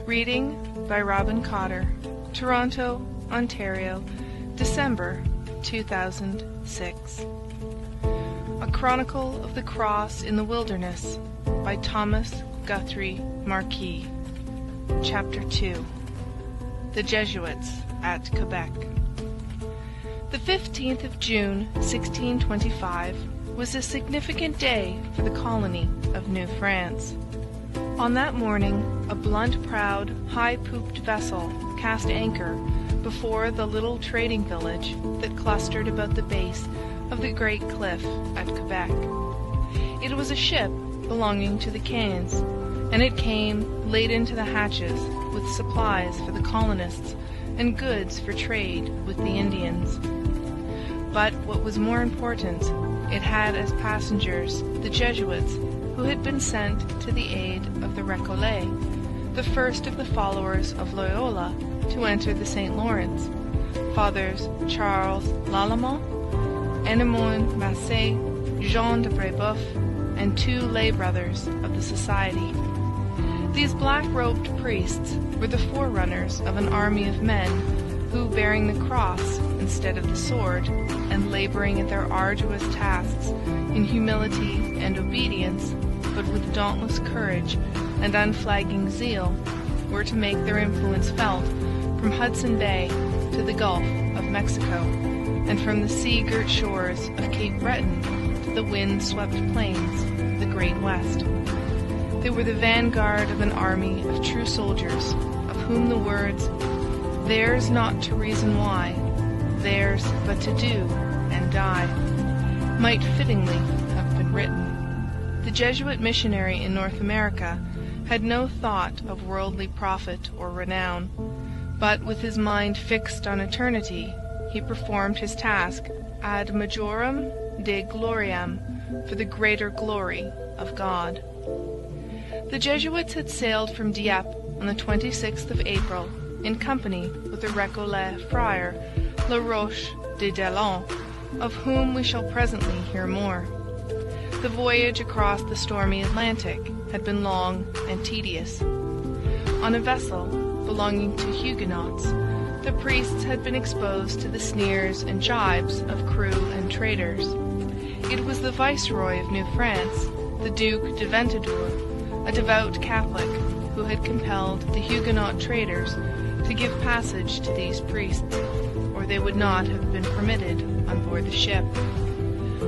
Reading by Robin Cotter, Toronto, Ontario, December 2006. A Chronicle of the Cross in the Wilderness by Thomas Guthrie Marquis. Chapter 2. The Jesuits at Quebec. The 15th of June, 1625, was a significant day for the colony of New France. On that morning, a blunt-prowed, high-pooped vessel cast anchor before the little trading village that clustered about the base of the great cliff at Quebec. It was a ship belonging to the Caens, and it came laden to the hatches with supplies for the colonists and goods for trade with the Indians. But what was more important, it had as passengers the Jesuits who had been sent to the aid of the Recollets, the first of the followers of Loyola to enter the St. Lawrence, Fathers Charles Lalemant, Enemone Massé, Jean de Brébeuf, and 2 lay brothers of the Society. These black-robed priests were the forerunners of an army of men who, bearing the cross instead of the sword, and laboring at their arduous tasks in humility and obedience, but with dauntless courage and unflagging zeal, were to make their influence felt from Hudson Bay to the Gulf of Mexico, and from the sea-girt shores of Cape Breton to the wind-swept plains of the Great West. They were the vanguard of an army of true soldiers, of whom the words, "Theirs not to reason why, theirs but to do and die," might fittingly have been written. The Jesuit missionary in North America had no thought of worldly profit or renown, but with his mind fixed on eternity, he performed his task ad majorem Dei gloriam, for the greater glory of God. The Jesuits had sailed from Dieppe on the 26th of April in company with the Recollet friar La Roche de Delon, of whom we shall presently hear more. The voyage across the stormy Atlantic had been long and tedious. On a vessel belonging to Huguenots, the priests had been exposed to the sneers and jibes of crew and traders. It was the Viceroy of New France, the Duc de Ventadour, a devout Catholic, who had compelled the Huguenot traders to give passage to these priests, or they would not have been permitted on board the ship.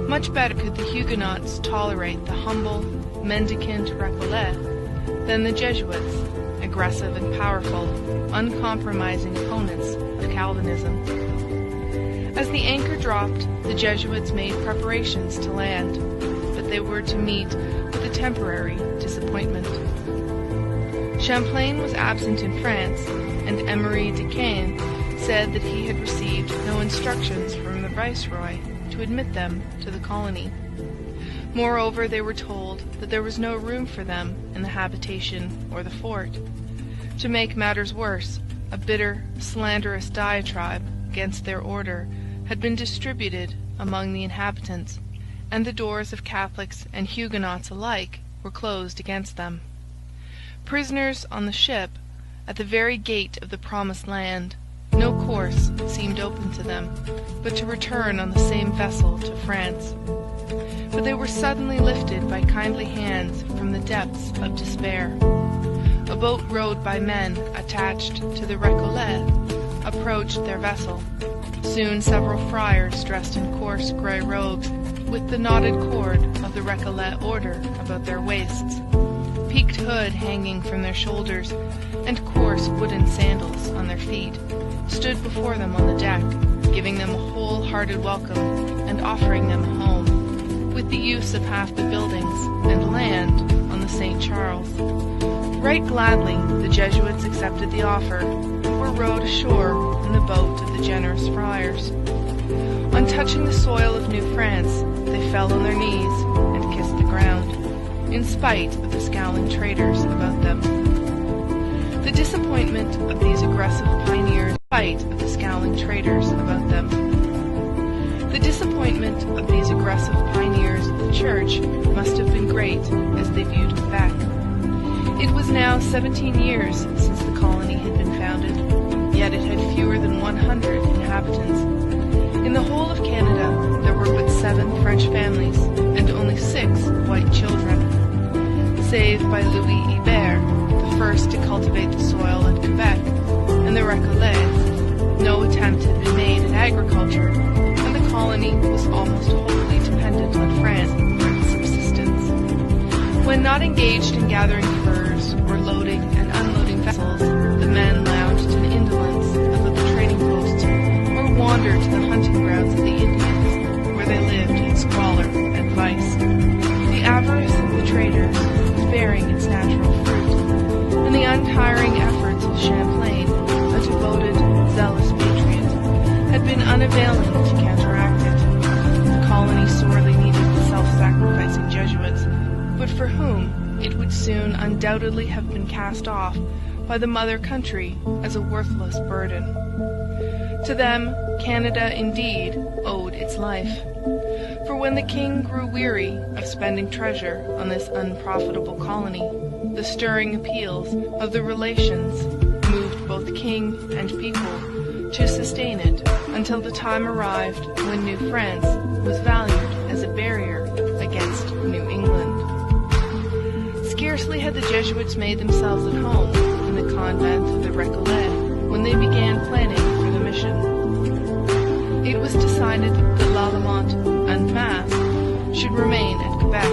Much better could the Huguenots tolerate the humble, mendicant Recollet than the Jesuits, aggressive and powerful, uncompromising opponents of Calvinism. As the anchor dropped, the Jesuits made preparations to land, but they were to meet with a temporary disappointment. Champlain was absent in France, and Emery de Caen said that he had received no instructions from the Viceroy to admit them to the colony. Moreover, they were told that there was no room for them in the habitation or the fort. To make matters worse, a bitter, slanderous diatribe against their order had been distributed among the inhabitants, and the doors of Catholics and Huguenots alike were closed against them. Prisoners on the ship, at the very gate of the promised land, no course seemed open to them but to return on the same vessel to France. But they were suddenly lifted by kindly hands from the depths of despair. A boat rowed by men attached to the Recollet approached their vessel. Soon several friars dressed in coarse grey robes, with the knotted cord of the Recollet order about their waists, peaked hood hanging from their shoulders, and coarse wooden sandals on their feet, stood before them on the deck, giving them a whole-hearted welcome and offering them a home, with the use of half the buildings and land on the St. Charles. Right gladly the Jesuits accepted the offer, and were rowed ashore in the boat of the generous friars. On touching the soil of New France, they fell on their knees and kissed the ground, in spite of the scowling traders about them. The disappointment of these aggressive pioneers, in spite of the scowling traders about them. The disappointment of these aggressive pioneers of the Church must have been great as they debuted Quebec. It was now 17 years since the colony had been founded, yet it had fewer than 100 inhabitants. In the whole of Canada, there were but 7 French families and only 6 white children. Save by Louis Hebert, the first to cultivate the soil at Quebec, and the Recollets, no attempt had been made at agriculture, and the colony was almost wholly dependent on France for its subsistence. When not engaged in gathering furs or loading and unloading vessels, the men lounged in indolence about the trading posts or wandered to the hunting grounds of the Indians, where they lived in squalor and vice. The avarice of the traders was bearing its natural fruit, and the untiring efforts of Champlain, a devoted, zealous patriot, had been unavailing to counteract it. The colony sorely needed the self-sacrificing Jesuits, but for whom it would soon undoubtedly have been cast off by the mother country as a worthless burden. To them, Canada indeed owed its life. For when the king grew weary of spending treasure on this unprofitable colony, the stirring appeals of the relations moved both king and people to sustain it until the time arrived when New France was valued as a barrier against New England. Scarcely had the Jesuits made themselves at home in the convent of the Recollets when they began planning for the mission. It was decided that Lalemant and Masse should remain at Quebec,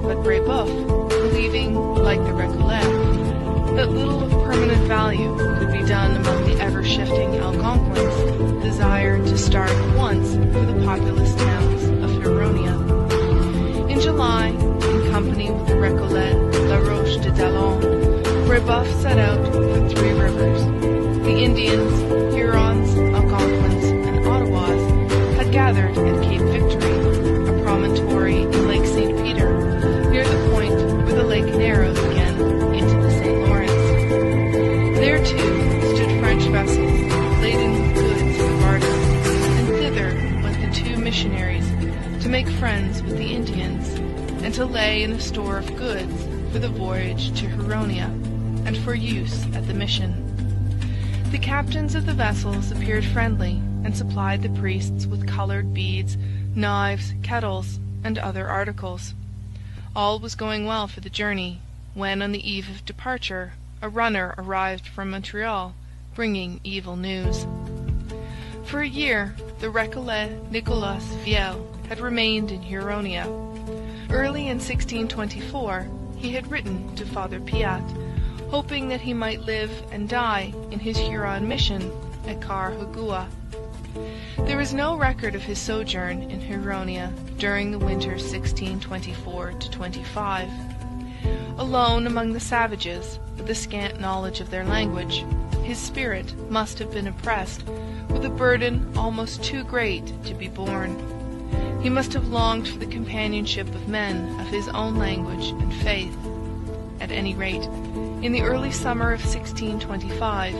but Brebeuf, believing, like the Recollets, that little of permanent value could be done among the ever-shifting Algonquins, desired to start at once for the populous towns of Huronia. In July, in company with the Recollet, La Roche de Daillon, Brebeuf set out for 3 rivers. The Indians, Hurons, Algonquins, and Ottawas had gathered at Cape Victory, a promontory in Lake St. Peter, near the point where the lake narrows again into the St. Lawrence. There, too, stood French vessels laden with goods for barter, and thither went the 2 missionaries to make friends with the Indians, and to lay in a store of goods for the voyage to Huronia, and for use at the mission. The captains of the vessels appeared friendly, and supplied the priests with colored beads, knives, kettles, and other articles. All was going well for the journey, when on the eve of departure a runner arrived from Montreal, bringing evil news. For a year the Recollet Nicolas Viel had remained in Huronia. Early in 1624 he had written to Father Piat, hoping that he might live and die in his Huron mission at Carhagouha. There is no record of his sojourn in Huronia during the winter 1624-25. Alone among the savages, with a scant knowledge of their language, his spirit must have been oppressed with a burden almost too great to be borne. He must have longed for the companionship of men of his own language and faith. At any rate, in the early summer of 1625,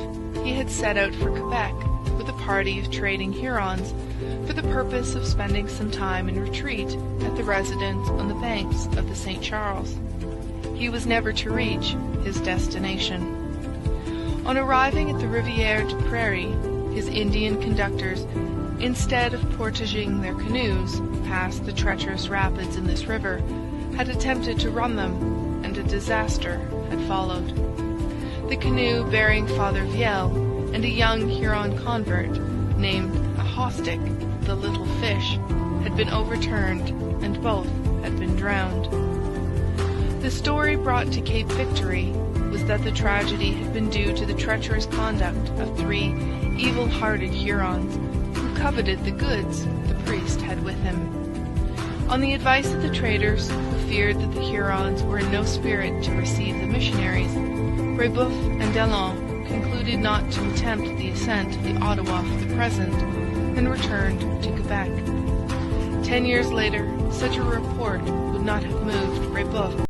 he had set out for Quebec with a party of trading Hurons for the purpose of spending some time in retreat at the residence on the banks of the St. Charles. He was never to reach his destination. On arriving at the Rivière des Prairies, his Indian conductors, instead of portaging their canoes past the treacherous rapids in this river, had attempted to run them, and a disaster had followed. The canoe bearing Father Viel and a young Huron convert named Ahostic, the Little Fish, had been overturned, and both had been drowned. The story brought to Cape Victory was that the tragedy had been due to the treacherous conduct of 3 evil-hearted Hurons who coveted the goods the priest had with him. On the advice of the traders, who feared that the Hurons were in no spirit to receive the missionaries, Brebeuf and Daillon concluded not to attempt the ascent of the Ottawa for the present, and returned to Quebec. 10 years later, such a report would not have moved Brebeuf